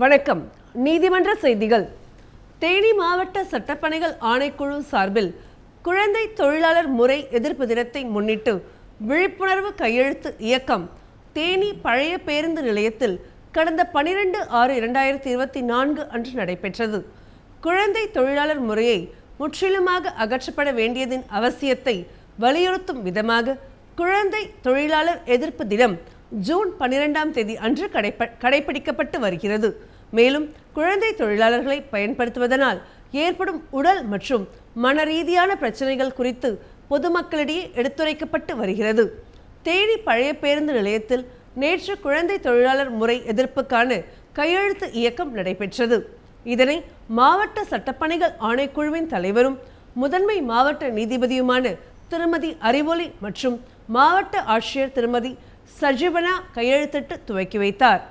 வணக்கம். நீதிமன்ற செய்திகள். தேனி மாவட்ட சட்டப்பணிகள் ஆணைக்குழு சார்பில் குழந்தை தொழிலாளர் முறை எதிர்ப்பு தினத்தை முன்னிட்டு விழிப்புணர்வு கையெழுத்து இயக்கம் தேனி பழைய பேருந்து நிலையத்தில் கடந்த 12/6/2024 அன்று நடைபெற்றது. குழந்தை தொழிலாளர் முறையை முற்றிலுமாக அகற்றப்பட வேண்டியதின் அவசியத்தை வலியுறுத்தும் விதமாக குழந்தை தொழிலாளர் எதிர்ப்பு தினம் ஜூன் 12ஆம் தேதி அன்று கடைபிடிக்கப்பட்டு வருகிறது. மேலும் குழந்தை தொழிலாளர்களை பயன்படுத்துவதனால் ஏற்படும் உடல் மற்றும் மன ரீதியான பிரச்சனைகள் குறித்து பொதுமக்களிடையே எடுத்துரைக்கப்பட்டு வருகிறது. தேனி பழைய பேருந்து நிலையத்தில் நேற்று குழந்தை தொழிலாளர் முறை எதிர்ப்புக்கான கையெழுத்து இயக்கம் நடைபெற்றது. இதனை மாவட்ட சட்டப்பணிகள் ஆணைக்குழுவின் தலைவரும் முதன்மை மாவட்ட நீதிபதியுமான திருமதி அறிவொளி மற்றும் மாவட்ட ஆட்சியர் திருமதி சஜீவனா கையெழுத்திட்டு துவக்கி வைத்தார்.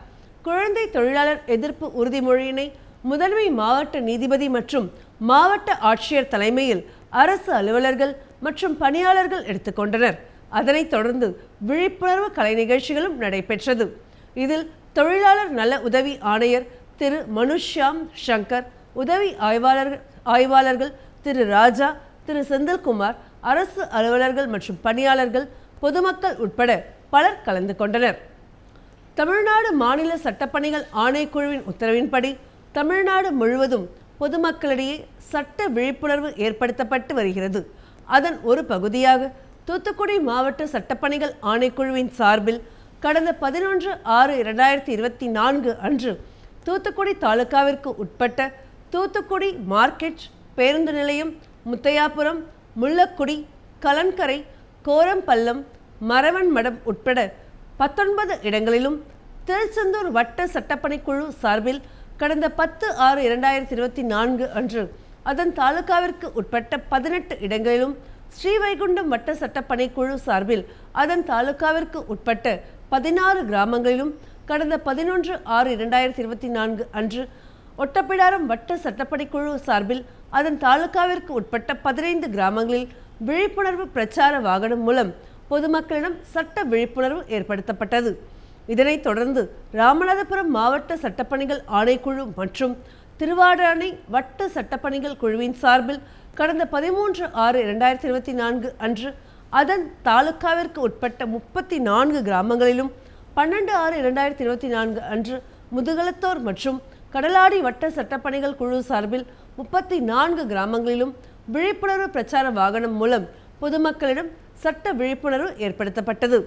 குழந்தை தொழிலாளர் எதிர்ப்பு உறுதிமொழியினை முதன்மை மாவட்ட நீதிபதி மற்றும் மாவட்ட ஆட்சியர் தலைமையில் அரசு அலுவலர்கள் மற்றும் பணியாளர்கள் எடுத்துக்கொண்டனர். அதனைத் தொடர்ந்து விழிப்புணர்வு கலை நிகழ்ச்சிகளும் நடைபெற்றது. இதில் தொழிலாளர் நல உதவி ஆணையர் திரு மனுஷ்யாம் சங்கர், உதவி ஆய்வாளர்கள் திரு ராஜா, திரு செந்தில்குமார், அரசு அலுவலர்கள் மற்றும் பணியாளர்கள், பொதுமக்கள் உட்பட பலர் கலந்து கொண்டனர். தமிழ்நாடு மாநில சட்டப்பணிகள் ஆணைக்குழுவின் உத்தரவின்படி தமிழ்நாடு முழுவதும் பொதுமக்களிடையே சட்ட விழிப்புணர்வு ஏற்படுத்தப்பட்டு வருகிறது. அதன் ஒரு பகுதியாக தூத்துக்குடி மாவட்ட சட்டப்பணிகள் ஆணைக்குழுவின் சார்பில் கடந்த 11/6/2024 அன்று தூத்துக்குடி தாலுகாவிற்கு உட்பட்ட தூத்துக்குடி மார்க்கெட், பேருந்து நிலையம், முத்தையாபுரம், முள்ளக்குடி, கலன்கரை, கோரம்பள்ளம், மரவன் மடம் உட்பட 19 இடங்களிலும், திருச்செந்தூர் வட்ட சட்டப்பணிக்குழு சார்பில் கடந்த 10/6/2024 அன்று அதன் தாலுகாவிற்கு உட்பட்ட 18 இடங்களிலும், ஸ்ரீவைகுண்டம் வட்ட சட்டப்பணிக்குழு சார்பில் அதன் தாலுகாவிற்கு உட்பட்ட 16 கிராமங்களிலும், கடந்த 11/6/2024 அன்று ஒட்டப்பிடாரம் வட்ட சட்டப்பணிக்குழு சார்பில் அதன் தாலுகாவிற்கு உட்பட்ட 15 கிராமங்களில் விழிப்புணர்வு பிரச்சார வாகனம் மூலம் பொதுமக்களிடம் சட்ட விழிப்புணர்வு ஏற்படுத்தப்பட்டது. இதனைத் தொடர்ந்து ராமநாதபுரம் மாவட்ட சட்டப்பணிகள் ஆணைக்குழு மற்றும் திருவாடானை வட்ட சட்டப்பணிகள் குழுவின் சார்பில் கடந்த 13/6/2024 அன்று அதன் தாலுகாவிற்கு உட்பட்ட 34 கிராமங்களிலும், 12/6/2024 அன்று முதுகலத்தோர் மற்றும் கடலாடி வட்ட சட்டப்பணிகள் குழு சார்பில் 34 கிராமங்களிலும் விழிப்புணர்வு பிரச்சார வாகனம் மூலம் பொதுமக்களிடம் சட்ட விழிப்புணர்வு ஏற்படுத்தப்பட்டது.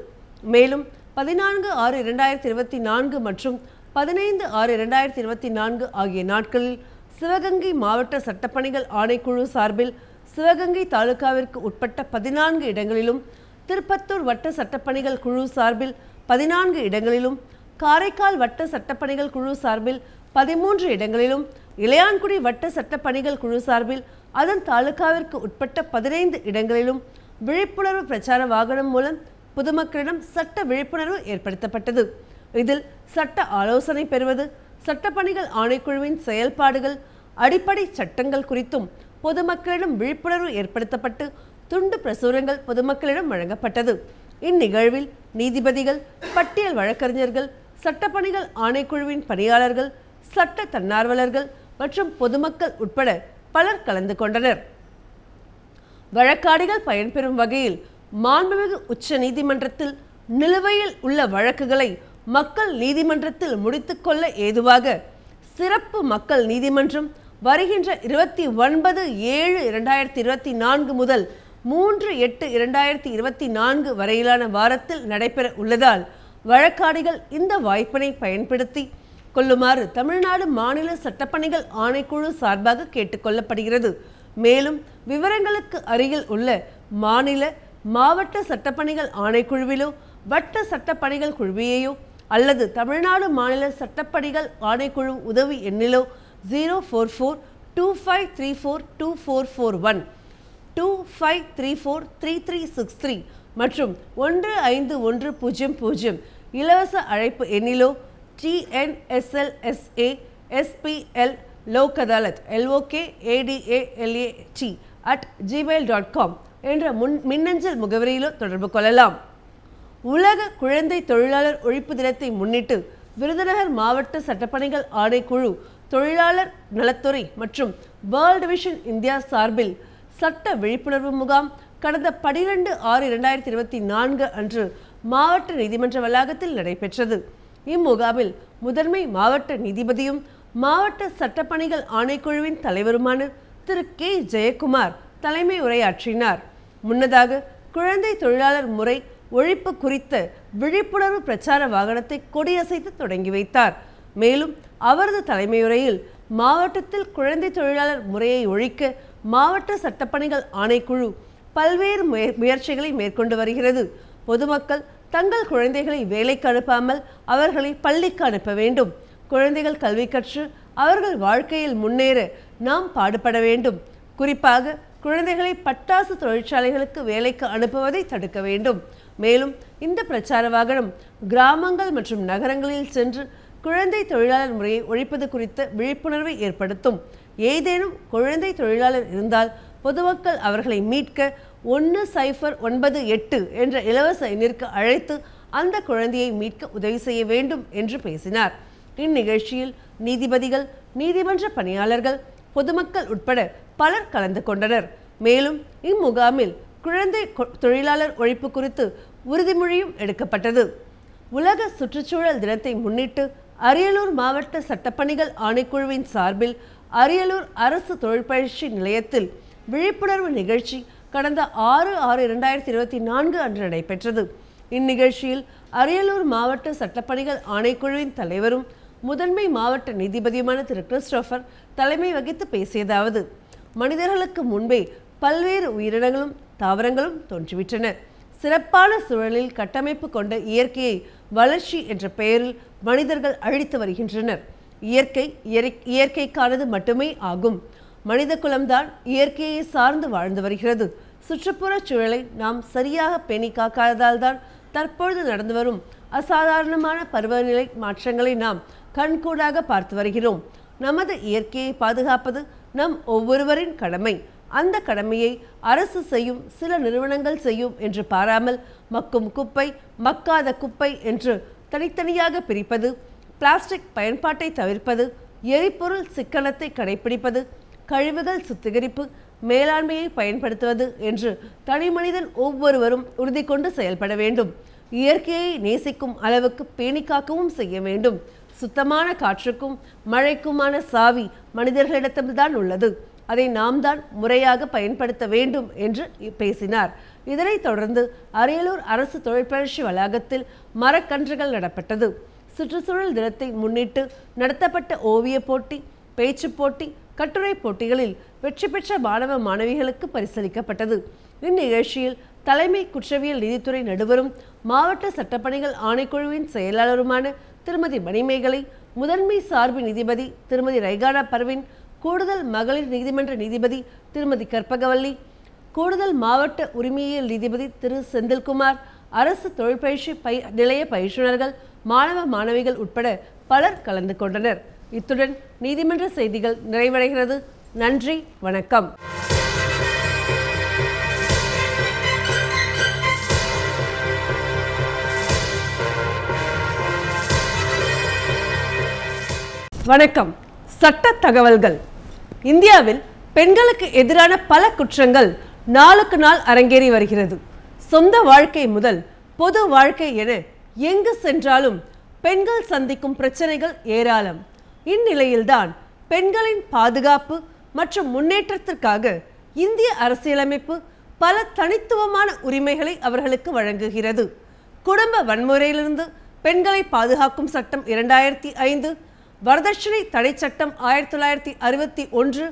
மேலும் 14/6/2024 மற்றும் 15/6/2024 ஆகிய நாட்களில் சிவகங்கை மாவட்ட சட்டப்பணிகள் ஆணைக்குழு சார்பில் சிவகங்கை தாலுகாவிற்கு உட்பட்ட 14 இடங்களிலும், திருப்பத்தூர் வட்ட சட்டப்பணிகள் குழு சார்பில் 14 இடங்களிலும், காரைக்கால் வட்ட சட்டப்பணிகள் குழு சார்பில் 13 இடங்களிலும், இளையான்குடி வட்ட சட்டப்பணிகள் குழு சார்பில் அதன் தாலுகாவிற்கு உட்பட்ட 15 இடங்களிலும் விழிப்புணர்வு பிரச்சார வாகனம் மூலம் பொதுமக்களிடம் சட்ட விழிப்புணர்வு ஏற்படுத்தப்பட்டது. இதில் சட்ட ஆலோசனை பெறுவது, சட்டப்பணிகள் ஆணைக்குழுவின் செயல்பாடுகள், அடிப்படை சட்டங்கள் குறித்தும் பொதுமக்களிடம் விழிப்புணர்வு ஏற்படுத்தப்பட்டு துண்டு பிரசுரங்கள் பொதுமக்களிடம் வழங்கப்பட்டது. இந்நிகழ்வில் நீதிபதிகள், பட்டியல் வழக்கறிஞர்கள், சட்டப்பணிகள் ஆணைக்குழுவின் பணியாளர்கள், சட்ட தன்னார்வலர்கள் மற்றும் பொதுமக்கள் உட்பட பலர் கலந்து கொண்டனர். வழக்காடிகள் பயன்பெறும் வகையில் மாண்புமிகு உச்ச நீதிமன்றத்தில் நிலுவையில் உள்ள வழக்குகளை மக்கள் நீதிமன்றத்தில் முடித்துக்கொள்ள ஏதுவாக சிறப்பு மக்கள் நீதிமன்றம் வருகின்ற 29/7/2024 முதல் 3/8/2024 வரையிலான வாரத்தில் நடைபெற உள்ளதால் வழக்காடிகள் இந்த வாய்ப்பினை பயன்படுத்தி கொள்ளுமாறு தமிழ்நாடு மாநில சட்டப்பணிகள் ஆணைக்குழு சார்பாக கேட்டுக்கொள்ளப்படுகிறது. மேலும் விவரங்களுக்கு அருகில் உள்ள மாநில, மாவட்ட சட்டப்பணிகள் ஆணைக்குழுவிலோ, வட்ட சட்டப்பணிகள் குழுவியையோ அல்லது தமிழ்நாடு மாநில சட்டப்பணிகள் ஆணைக்குழு உதவி எண்ணிலோ 04425342441, 25343363 மற்றும் 1510 இலவச அழைப்பு எண்ணிலோ TNSLSA SPL Lok Adalat LOKADALAT என்ற மின்னஞ்சல் முகவரியிலோ தொடர்பு கொள்ளலாம். உலக குழந்தை தொழிலாளர் ஒழிப்பு தினத்தை முன்னிட்டு விருதுநகர் மாவட்ட சட்டப்பணிகள் ஆணைக்குழு, தொழிலாளர் நலத்துறை மற்றும் வேர்ல்ட் விஷன் இந்தியா சார்பில் சட்ட விழிப்புணர்வு முகாம் கடந்த 12/6/2024 அன்று மாவட்ட நீதிமன்ற வளாகத்தில் நடைபெற்றது. இம்முகாமில் முதன்மை மாவட்ட நீதிபதியும் மாவட்ட சட்டப்பணிகள் ஆணைக்குழுவின் தலைவருமான திரு கே ஜெயக்குமார் தலைமை உரையாற்றினார். முன்னதாக குழந்தை தொழிலாளர் முறை ஒழிப்பு குறித்த விழிப்புணர்வு பிரச்சார வாகனத்தை கொடியசைத்து தொடங்கி வைத்தார். மேலும் அவரது தலைமையுரையில் மாவட்டத்தில் குழந்தை தொழிலாளர் முறையை ஒழிக்க மாவட்ட சட்டப்பணிகள் ஆணைக்குழு பல்வேறு முயற்சிகளை மேற்கொண்டு வருகிறது. பொதுமக்கள் தங்கள் குழந்தைகளை வேலைக்கு அனுப்பாமல் அவர்களை பள்ளிக்கு அனுப்ப வேண்டும். குழந்தைகள் கல்வி கற்று அவர்கள் வாழ்க்கையில் முன்னேற நாம் பாடுபட வேண்டும். குறிப்பாக குழந்தைகளை பட்டாசு தொழிற்சாலைகளுக்கு வேலைக்கு அனுப்புவதை தடுக்க வேண்டும். மேலும் இந்த பிரச்சார வாகனம் கிராமங்கள் மற்றும் நகரங்களில் சென்று குழந்தை தொழிலாளர் முறையை ஒழிப்பது குறித்த விழிப்புணர்வை ஏற்படுத்தும். ஏதேனும் குழந்தை தொழிலாளர் இருந்தால் பொதுமக்கள் அவர்களை மீட்க 1098 என்ற இலவச எண்ணிற்கு அழைத்து அந்த குழந்தையை மீட்க உதவி செய்ய வேண்டும் என்று பேசினார். இந்நிகழ்ச்சியில் நீதிபதிகள், நீதிமன்ற பணியாளர்கள், பொதுமக்கள் உட்பட பலர் கலந்து கொண்டனர். மேலும் இம்முகாமில் குழந்தை தொழிலாளர் ஒழிப்பு குறித்து உறுதிமொழியும் எடுக்கப்பட்டது. உலக சுற்றுச்சூழல் தினத்தை முன்னிட்டு அரியலூர் மாவட்ட சட்டப்பணிகள் ஆணைக்குழுவின் சார்பில் அரியலூர் அரசு தொழிற்பயிற்சி நிலையத்தில் விழிப்புணர்வு நிகழ்ச்சி கடந்த 6/6/2024 அன்று நடைபெற்றது. இந்நிகழ்ச்சியில் அரியலூர் மாவட்ட சட்டப்பணிகள் ஆணைக்குழுவின் தலைவரும் முதன்மை மாவட்ட நீதிபதியுமான திரு கிறிஸ்டோபர் தலைமை வகித்து பேசியதாவது: மனிதர்களுக்கு முன்பே பல்வேறு உயிரினங்களும் தாவரங்களும் தோன்றிவிட்டன. சிறப்பான சூழலில் கட்டமைப்பு கொண்ட இயற்கையை வளர்ச்சி என்ற பெயரில் மனிதர்கள் அழித்து வருகின்றனர். இயற்கைக்கானது மட்டுமே ஆகும். மனித குலம்தான் இயற்கையை சார்ந்து வாழ்ந்து வருகிறது. சுற்றுப்புற சூழலை நாம் சரியாக பேணி காக்காததால் தான் தற்பொழுது நடந்து வரும் அசாதாரணமான பருவநிலை மாற்றங்களை நாம் கண்கூடாக பார்த்து வருகிறோம். நமது இயற்கையை பாதுகாப்பது நம் ஒவ்வொருவரின் கடமை. அந்த கடமையை அரசு செய்யும், சில நிறுவனங்கள் செய்யும் என்று பாராமல் மக்கும் குப்பை, மக்காத குப்பை என்று தனித்தனியாக பிரிப்பது, பிளாஸ்டிக் பயன்பாட்டை தவிர்ப்பது, எரிபொருள் சிக்கனத்தை கடைபிடிப்பது, கழிவுகள் சுத்திகரிப்பு, மேலாண்மையை பயன்படுத்துவது என்று தனிமனிதன் ஒவ்வொருவரும் உறுதி கொண்டு செயல்பட வேண்டும். இயற்கையை நேசிக்கும் அளவுக்கு பேணி காக்கவும் செய்ய வேண்டும். சுத்தமான காற்றுக்கும் மழைக்குமான சாவி மனிதர்களிடத்தில்தான் உள்ளது. அதை நாம் தான் முறையாக பயன்படுத்த வேண்டும் என்று பேசினார். இதனைத் தொடர்ந்து அரியலூர் அரசு தொழிற்பயிற்சி வளாகத்தில் மரக்கன்றுகள் நடப்பட்டது. சுற்றுச்சூழல் தினத்தை முன்னிட்டு நடத்தப்பட்ட ஓவிய போட்டி, பேச்சு போட்டி, கட்டுரை போட்டிகளில் வெற்றி பெற்ற மாணவ மாணவிகளுக்கு பரிசளிக்கப்பட்டது. இந்நிகழ்ச்சியில் தலைமை குற்றவியல் நீதித்துறை நடுவரும் மாவட்ட சட்டப்பணிகள் ஆணைக்குழுவின் செயலாளருமான திருமதி மணிமேகலை, முதன்மை சார்பு நீதிபதி திருமதி ரைகானா பர்வின், கூடுதல் மகளிர் நீதிமன்ற நீதிபதி திருமதி கற்பகவல்லி, கூடுதல் மாவட்ட உரிமையியல் நீதிபதி திரு செந்தில்குமார், அரசு தொழிற்பயிற்சி நிலைய பயிற்றுநர்கள், மாணவ மாணவிகள் உட்பட பலர் கலந்து கொண்டனர். இத்துடன் நீதிமன்ற செய்திகள் நிறைவடைகிறது. நன்றி, வணக்கம். வணக்கம். சட்ட தகவல்கள். இந்தியாவில் பெண்களுக்கு எதிரான பல குற்றங்கள் நாளுக்கு நாள் அரங்கேறி வருகிறது. சொந்த வாழ்க்கை முதல் பொது வாழ்க்கை என எங்கு சென்றாலும் பெண்கள் சந்திக்கும் பிரச்சனைகள் ஏராளம். இந்நிலையில்தான் பெண்களின் பாதுகாப்பு மற்றும் முன்னேற்றத்திற்காக இந்திய அரசியலமைப்பு பல தனித்துவமான உரிமைகளை அவர்களுக்கு வழங்குகிறது. குடும்ப வன்முறையிலிருந்து பெண்களை பாதுகாக்கும் சட்டம் 2005, வரதட்சணை தடை சட்டம் 1961,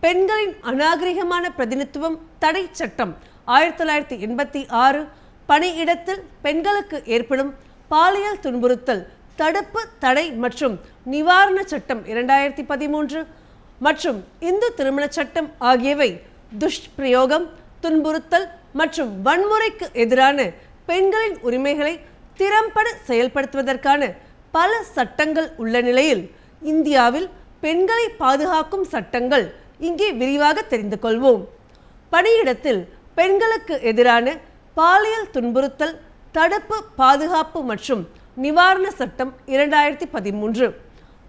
பெண்களின் அநாகரிகமான பிரதிநிதித்துவம் தடை சட்டம் 1986, பணியிடத்தில் பெண்களுக்கு ஏற்படும் பாலியல் துன்புறுத்தல் தடுப்பு தடை மற்றும் நிவாரண சட்டம் 2013 மற்றும் இந்து திருமண சட்டம் ஆகியவை துஷ்பிரயோகம், துன்புறுத்தல் மற்றும் வன்முறைக்கு எதிரான பெண்களின் உரிமைகளை திறம்பட செயல்படுத்துவதற்கான பல சட்டங்கள் உள்ள நிலையில் இந்தியாவில் பெண்களை பாதுகாக்கும் சட்டங்கள் இங்கே விரிவாக தெரிந்து கொள்வோம். பணியிடத்தில் பெண்களுக்கு எதிரான பாலியல் துன்புறுத்தல் தடுப்பு, பாதுகாப்பு மற்றும் நிவாரண சட்டம் 2013.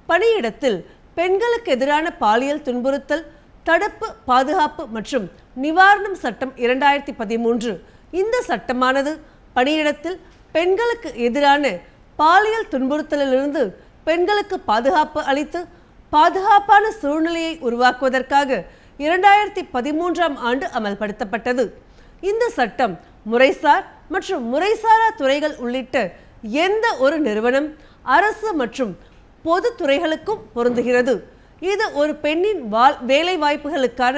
பணியிடத்தில் பெண்களுக்கு எதிரான பாலியல் துன்புறுத்தல் தடுப்பு, பாதுகாப்பு மற்றும் நிவாரணம் சட்டம் 2013. இந்த சட்டமானது பணியிடத்தில் பெண்களுக்கு எதிரான பாலியல் துன்புறுத்தலிலிருந்து பெண்களுக்கு பாதுகாப்பு அளித்து பாதுகாப்பான சூழ்நிலையை உருவாக்குவதற்காக 2013ஆம் ஆண்டு அமல்படுத்தப்பட்டது. இந்த சட்டம் முறைசார் மற்றும் முறைசாரா துறைகள் உள்ளிட்ட எந்த ஒரு நிறுவனம், அரசு மற்றும் பொது துறைகளுக்கும் பொருந்துகிறது. இது ஒரு பெண்ணின் வேலை வாய்ப்புகளுக்கான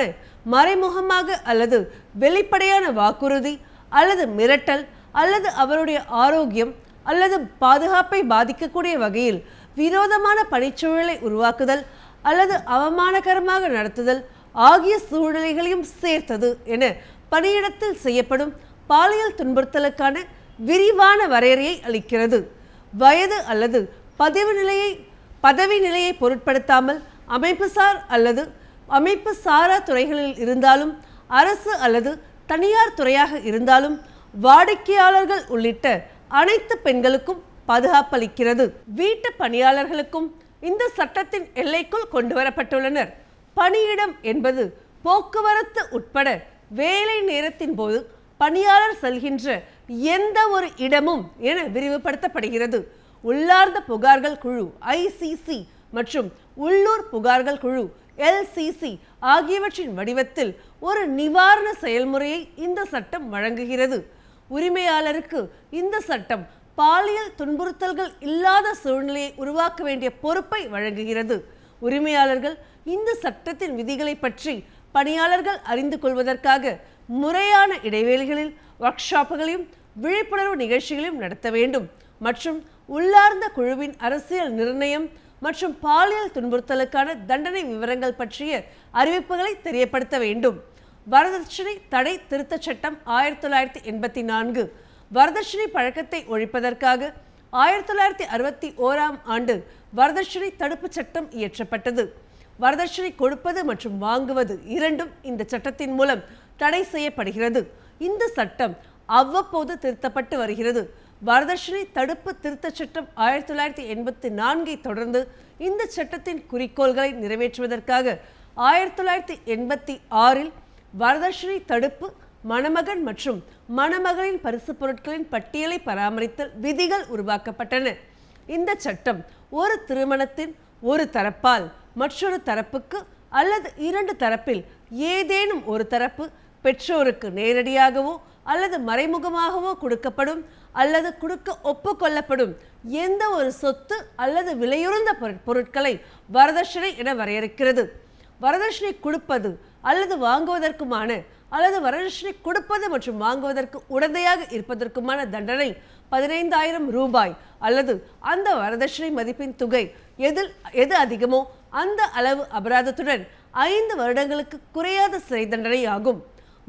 மறைமுகமாக அல்லது வெளிப்படையான வாக்குறுதி அல்லது மிரட்டல் அல்லது அவருடைய ஆரோக்கியம் அல்லது பாதுகாப்பை பாதிக்கக்கூடிய வகையில் விரோதமான பணிச்சூழலை உருவாக்குதல் அல்லது அவமானகரமாக நடத்துதல் ஆகிய சூழ்நிலைகளையும் சேர்த்தது என பணியிடத்தில் செய்யப்படும் பாலியல் துன்புறுத்தலுக்கான விரிவான வரையறையை அளிக்கிறது. வயது அல்லது பதவி நிலையை பொருட்படுத்தாமல் அமைப்புசார் அல்லது அமைப்பு சாரா துறைகளில் இருந்தாலும், அரசு அல்லது தனியார் துறையாக இருந்தாலும், வாடிக்கையாளர்கள் உள்ளிட்ட அனைத்து பெண்களுக்கும் பாதுகாப்பு அளிக்கிறது. வீட்டு பணியாளர்களுக்கும் இந்த சட்டத்தின் எல்லைக்குள் கொண்டு வரப்பட்டுள்ளனர். பணியிடம் என்பது போக்குவரத்து உட்பட வேலை நேரத்தின் போது பணியாளர் செல்கின்ற எந்த ஒரு இடமும் என விரிவுபடுத்தப்படுகிறது. உள்ளார்ந்த புகார்கள் குழு ICC மற்றும் உள்ளூர் புகார்கள் குழு LCC ஆகியவற்றின் வடிவத்தில் ஒரு நிவாரண செயல்முறையை இந்த சட்டம் வழங்குகிறது. உரிமையாளருக்கு இந்த சட்டம் பாலியல் துன்புறுத்தல்கள் இல்லாத சூழ்நிலையை உருவாக்க வேண்டிய பொறுப்பை வழங்குகிறது. உரிமையாளர்கள் இந்த சட்டத்தின் விதிகளை பற்றி பணியாளர்கள் அறிந்து கொள்வதற்காக முறையான இடைவேளைகளில் ஒர்க் ஷாப்புகளையும் விழிப்புணர்வு நிகழ்ச்சிகளையும் நடத்த வேண்டும் மற்றும் உள்ளார்ந்த குழுவின் அரசியல் நிர்ணயம் மற்றும் பாலியல் துன்புறுத்தலுக்கான தண்டனை விவரங்கள் பற்றிய அறிவிப்புகளை தெரியப்படுத்த வேண்டும். வரதட்சணை தடை திருத்தச் சட்டம் 1984 வரதட்சணை பழக்கத்தை ஒழிப்பதற்காக 1961ஆம் ஆண்டு வரதட்சணை தடுப்பு சட்டம் இயற்றப்பட்டது. வரதட்சணை கொடுப்பது மற்றும் வாங்குவது இரண்டும் இந்த சட்டத்தின் மூலம் தடை செய்யப்படுகிறது. இந்த சட்டம் அவ்வப்போது திருத்தப்பட்டு வருகிறது. வரதட்சணை தடுப்பு திருத்தச் சட்டம் 1984ஐ தொடர்ந்து இந்த சட்டத்தின் குறிக்கோள்களை நிறைவேற்றுவதற்காக 1986இல் வரதட்சணை தடுப்பு, மணமகன் மற்றும் மணமகளின் பரிசு பொருட்களின் பட்டியலை பராமரித்தல் விதிகள் உருவாக்கப்பட்டன. இந்த சட்டம் ஒரு திருமணத்தின் ஒரு தரப்பால் மற்றொரு தரப்புக்கு அல்லது இரண்டு தரப்பில் ஏதேனும் ஒரு தரப்பு பெற்றோருக்கு நேரடியாகவோ அல்லது மறைமுகமாகவோ கொடுக்கப்படும் அல்லது கொடுக்க ஒப்புக்கொள்ளப்படும் எந்த ஒரு சொத்து அல்லது விலையுறந்த பொருட்களை வரதட்சணை என வரையறுக்கிறது. வரதட்சணை கொடுப்பது அல்லது வாங்குவதற்குமான அல்லது வரதட்சணை கொடுப்பது மற்றும் வாங்குவதற்கு உடந்தையாக இருப்பதற்குமான தண்டனை 15,000 ரூபாய் அல்லது அந்த வரதட்சணை மதிப்பின் தொகை எது அதிகமோ அந்த அளவு அபராதத்துடன் 5 வருடங்களுக்கு குறையாத சிறை தண்டனை ஆகும்.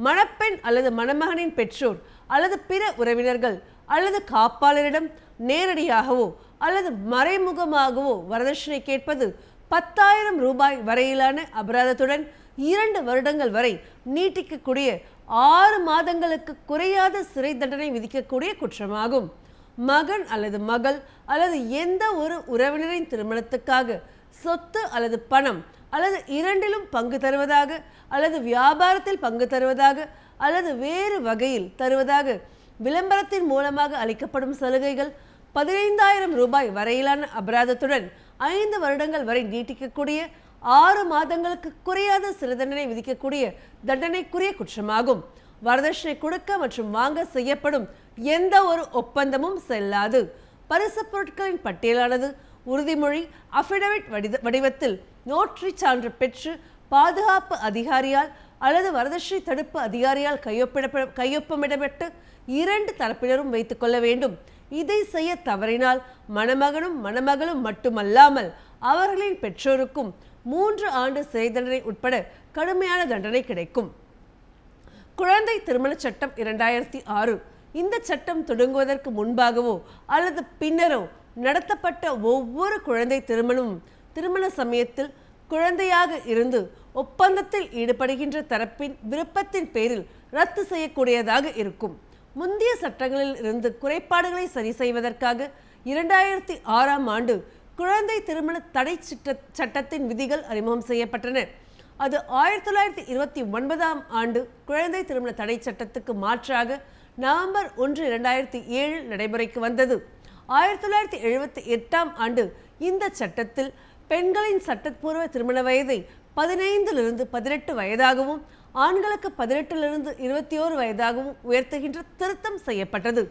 மணப்பெண் அல்லது மணமகனின் பெற்றோர் அல்லது பிற உறவினர்கள் அல்லது காப்பாளரிடம் நேரடியாகவோ அல்லது மறைமுகமாகவோ வரதட்சணை கேட்பது 10,000 ரூபாய் வரையிலான அபராதத்துடன் 2 வருடங்கள் வரை நீட்டிக்கக்கூடிய 6 மாதங்களுக்கு குறையாத சிறை தண்டனை விதிக்கக்கூடிய குற்றமாகும். மகன் அல்லது மகள் அல்லது எந்த ஒரு உறவினரின் திருமணத்துக்காக சொத்து அல்லது பணம் அல்லது இரண்டிலும் பங்கு தருவதாக அல்லது வியாபாரத்தில் பங்கு தருவதாக அல்லது வேறு வகையில் தருவதாக விளம்பரத்தின் மூலமாக அளிக்கப்படும் சலுகைகள் 15,000 ரூபாய் வரையிலான அபராதத்துடன் 5 வருடங்கள் வரை நீட்டிக்கக்கூடிய 6 மாதங்களுக்கு குறையாத சிறை தண்டனை விதிக்கக்கூடிய தண்டனைக்குரிய குற்றமாகும். வரதட்சணை கொடுக்க மற்றும் வாங்க செய்யப்படும் எந்த ஒரு ஒப்பந்தமும் செல்லாது. பரிசு பொருட்களின் பட்டியலானது உறுதிமொழி அஃபிடவிட் வடிவத்தில் நோட்டரி சான்று பெற்று பாதுகாப்பு அதிகாரியால் அல்லது வரதட்சணை தடுப்பு அதிகாரியால் கையொப்பமிடப்பட்டு 2 தரப்பினரும் வைத்துக் கொள்ள வேண்டும். இதை செய்ய தவறினால் மணமகனும் மணமகளும் மட்டுமல்லாமல் அவர்களின் பெற்றோருக்கும் 3 ஆண்டு சிறை தண்டனை உட்பட கடுமையான தண்டனை கிடைக்கும். குழந்தை திருமண சட்டம் 2006 இந்த சட்டம் தொடங்குவதற்கு முன்பாகவோ அல்லது பின்னரோ நடத்தப்பட்ட ஒவ்வொரு குழந்தை திருமணமும் திருமண சமயத்தில் குழந்தையாக இருந்து ஒப்பந்தத்தில் ஈடுபடுகின்ற தரப்பின் விருப்பத்தின் பேரில் ரத்து செய்யக்கூடியதாக இருக்கும். முந்தைய சட்டங்களில் இருந்து குறைபாடுகளை சரி செய்வதற்காக 2006ஆம் ஆண்டு குழந்தை திருமண தடை சட்டத்தின் விதிகள் அறிமுகம் செய்யப்பட்டன. அது 1929ஆம் ஆண்டு குழந்தை திருமண தடை சட்டத்துக்கு மாற்றாக நவம்பர் 1, 2007 நடைமுறைக்கு வந்தது. 1978ஆம் ஆண்டு இந்த சட்டத்தில் பெண்களின் சட்டப்பூர்வ திருமண வயதை 15லிருந்து 18 வயதாகவும் ஆண்களுக்கு 18லிருந்து 21 வயதாகவும் உயர்த்துகின்ற திருத்தம் செய்யப்பட்டது.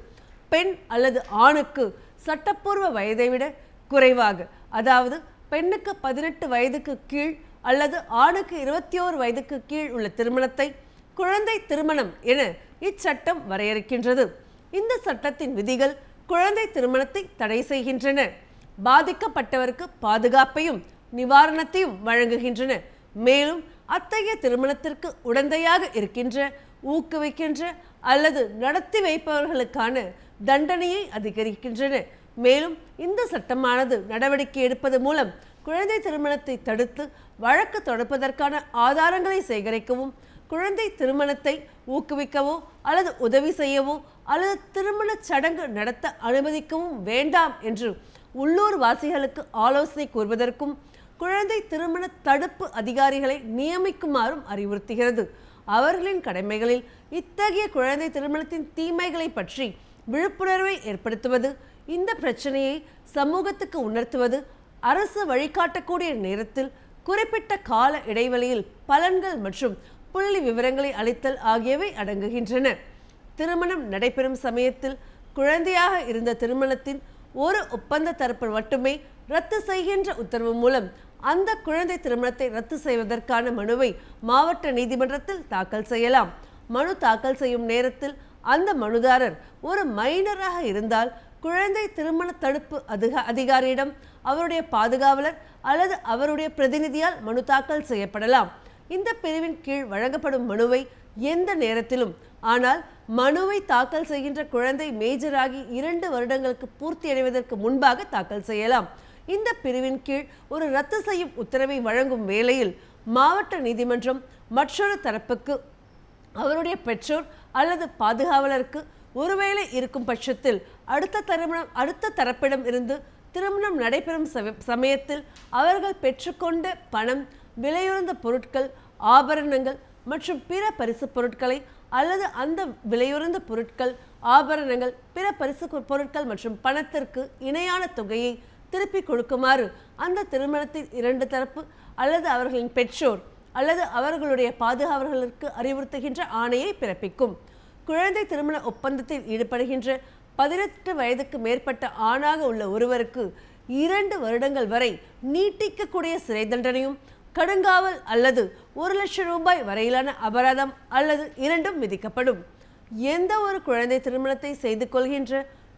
பெண் அல்லது ஆணுக்கு சட்டப்பூர்வ வயதை விட குறைவாக, அதாவது பெண்ணுக்கு 18 வயதுக்கு கீழ் அல்லது ஆணுக்கு 21 வயதுக்கு கீழ் உள்ள திருமணத்தை குழந்தை திருமணம் என இச்சட்டம் வரையறுக்கின்றது. இந்த சட்டத்தின் விதிகள் குழந்தை திருமணத்தை தடை செய்கின்றன, பாதிக்கப்பட்டவருக்கு பாதுகாப்பையும் நிவாரணத்தையும் வழங்குகின்றன. மேலும் அத்தகைய திருமணத்திற்கு உடந்தையாக இருக்கின்ற, ஊக்குவிக்கின்ற அல்லது நடத்தி வைப்பவர்களுக்கான தண்டனையை அதிகரிக்கின்றன. மேலும் இந்த சட்டமானது நடவடிக்கை எடுப்பது மூலம் குழந்தை திருமணத்தை தடுத்து வழக்கு தொடுப்பதற்கான ஆதாரங்களை சேகரிக்கவும், குழந்தை திருமணத்தை ஊக்குவிக்கவோ அல்லது உதவி செய்யவோ அல்லது திருமண சடங்கு நடத்த அனுமதிக்கவும் வேண்டாம் என்று உள்ளூர் வாசிகளுக்கு ஆலோசனை கூறுவதற்கும் குழந்தை திருமண தடுப்பு அதிகாரிகளை நியமிக்குமாறும் அறிவுறுத்துகிறது. அவர்களின் கடமைகளில் இத்தகைய குழந்தை திருமணத்தின் தீமைகளை பற்றி விழிப்புணர்வை ஏற்படுத்துவது, இந்த பிரச்சனையை சமூகத்துக்கு உணர்த்துவது, அரசு வழிகாட்டக்கூடிய நேரத்தில் குறிப்பிட்ட கால இடைவெளியில் பலன்கள் மற்றும் புள்ளி விவரங்களை அளித்தல் ஆகியவை அடங்குகின்றன. திருமணம் நடைபெறும் சமயத்தில் குழந்தையாக இருந்த திருமணத்தின் ஒரு ஒப்பந்த தரப்பு மட்டுமே ரத்து செய்கின்ற உத்தரவு மூலம் அந்த குழந்தை திருமணத்தை ரத்து செய்வதற்கான மனுவை மாவட்ட நீதிமன்றத்தில் தாக்கல் செய்யலாம். மனு தாக்கல் செய்யும் நேரத்தில் அந்த மனுதாரர் ஒரு மைனராக இருந்தால் குழந்தை திருமண தடுப்பு அதிகாரியிடம் அவருடைய பாதுகாவலர் அல்லது அவருடைய பிரதிநிதியால் மனு தாக்கல் செய்யப்படலாம். இந்த பிரிவின் கீழ் வழங்கப்படும் மனுவை எந்த நேரத்திலும், ஆனால் மனுவை தாக்கல் செய்கின்ற குழந்தை மேஜராகி 2 வருடங்களுக்கு பூர்த்தி அடைவதற்கு முன்பாக தாக்கல் செய்யலாம். இந்த பிரிவின் கீழ் ஒரு ரத்து செய்யும் உத்தரவை வழங்கும் வேளையில் மாவட்ட நீதிமன்றம் மற்றொரு தரப்புக்கு, அவருடைய பெற்றோர் அல்லது பாதுகாவலருக்கு ஒருவேளை இருக்கும் பட்சத்தில் அடுத்த தரப்பிடம் இருந்து திருமணம் நடைபெறும் சமயத்தில் அவர்கள் பெற்றுக்கொண்ட பணம், விலையுறந்த பொருட்கள், ஆபரணங்கள் மற்றும் பிற பரிசு பொருட்களை அல்லது அந்த விலையுறந்த பொருட்கள், ஆபரணங்கள், பிற பரிசு பொருட்கள் மற்றும் பணத்திற்கு இணையான தொகையை திருப்பி கொடுக்குமாறு அந்த திருமணத்தின் 2 தரப்பு அல்லது அவர்களின் பெற்றோர் அல்லது அவர்களுடைய பாதுகாவலர்களுக்கு அறிவுறுத்துகின்ற ஆணையை பிறப்பிக்கும். குழந்தை திருமண ஒப்பந்தத்தில் ஈடுபடுகின்ற 18 வயதுக்கு மேற்பட்ட ஆணாக உள்ள ஒருவருக்கு 2 வருடங்கள் வரை நீட்டிக்கக்கூடிய சிறை தண்டனையும், கடுங்காவல் அல்லது 1 லட்சம் ரூபாய் வரையிலான அபராதம் அல்லது இரண்டும் விதிக்கப்படும். எந்த ஒரு குழந்தை திருமணத்தை செய்து கொள்கின்ற,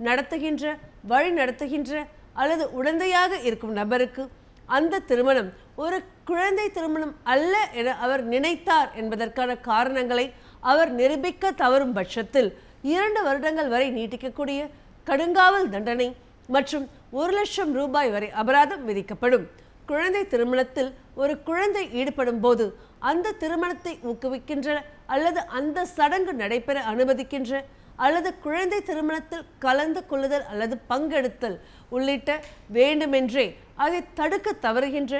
நடத்துகின்ற, வழி நடத்துகின்ற அல்லது உடந்தையாக இருக்கும் நபருக்கு அந்த திருமணம் ஒரு குழந்தை திருமணம் அல்ல என அவர் நினைத்தார் என்பதற்கான காரணங்களை அவர் நிரூபிக்க தவறும் பட்சத்தில் 2 வருடங்கள் வரை நீட்டிக்கக்கூடிய கடுங்காவல் தண்டனை மற்றும் 1 லட்சம் ரூபாய் வரை அபராதம் விதிக்கப்படும். குழந்தை திருமணத்தில் ஒரு குழந்தை ஈடுபடும் போது அந்த திருமணத்தை ஊக்குவிக்கின்ற அல்லது அந்த சடங்கு நடைபெற அனுமதிக்கின்ற அல்லது குழந்தை திருமணத்தில் கலந்து கொள்ளுதல் அல்லது பங்கெடுத்தல் உள்ளிட்ட வேண்டுமென்றே அதை தடுக்க தவறுகின்ற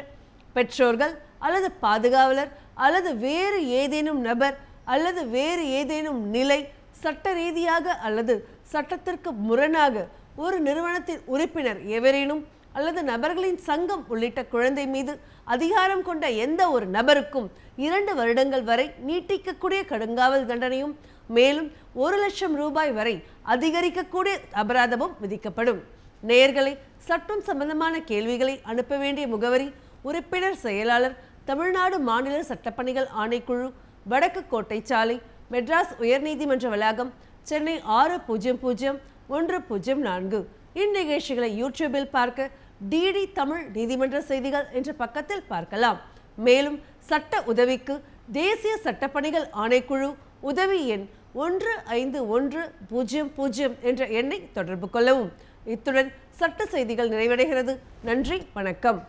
பெற்றோர்கள் அல்லது பாதுகாவலர் அல்லது வேறு ஏதேனும் நபர் அல்லது வேறு ஏதேனும் நிலை சட்ட ரீதியாக அல்லது சட்டத்திற்கு முரணாக ஒரு நிறுவனத்தின் உறுப்பினர் எவரேனும் அல்லது நபர்களின் சங்கம் உள்ளிட்ட குழந்தை மீது அதிகாரம் கொண்ட எந்த ஒரு நபருக்கும் 2 வருடங்கள் வரை நீட்டிக்கக்கூடிய கடுங்காவல் தண்டனையும் மேலும் 1 லட்சம் ரூபாய் வரை அதிகரிக்கக்கூடிய அபராதமும் விதிக்கப்படும். நேயர்களை, சட்டம் சம்பந்தமான கேள்விகளை அனுப்ப வேண்டிய முகவரி: உறுப்பினர் செயலாளர், தமிழ்நாடு மாநில சட்டப்பணிகள் ஆணைக்குழு, வடக்கு கோட்டை சாலை, மெட்ராஸ் உயர்நீதிமன்ற வளாகம், சென்னை 600104. இந்நிகழ்ச்சிகளை யூடியூபில் பார்க்க டிடி தமிழ் நீதிமன்ற செய்திகள் என்ற பக்கத்தில் பார்க்கலாம். மேலும் சட்ட உதவிக்கு தேசிய சட்டப்பணிகள் ஆணைக்குழு உதவி எண் 151000 என்ற எண்ணை தொடர்பு கொள்ளவும். இத்துடன் சட்ட செய்திகள் நிறைவடைகிறது. நன்றி, வணக்கம்.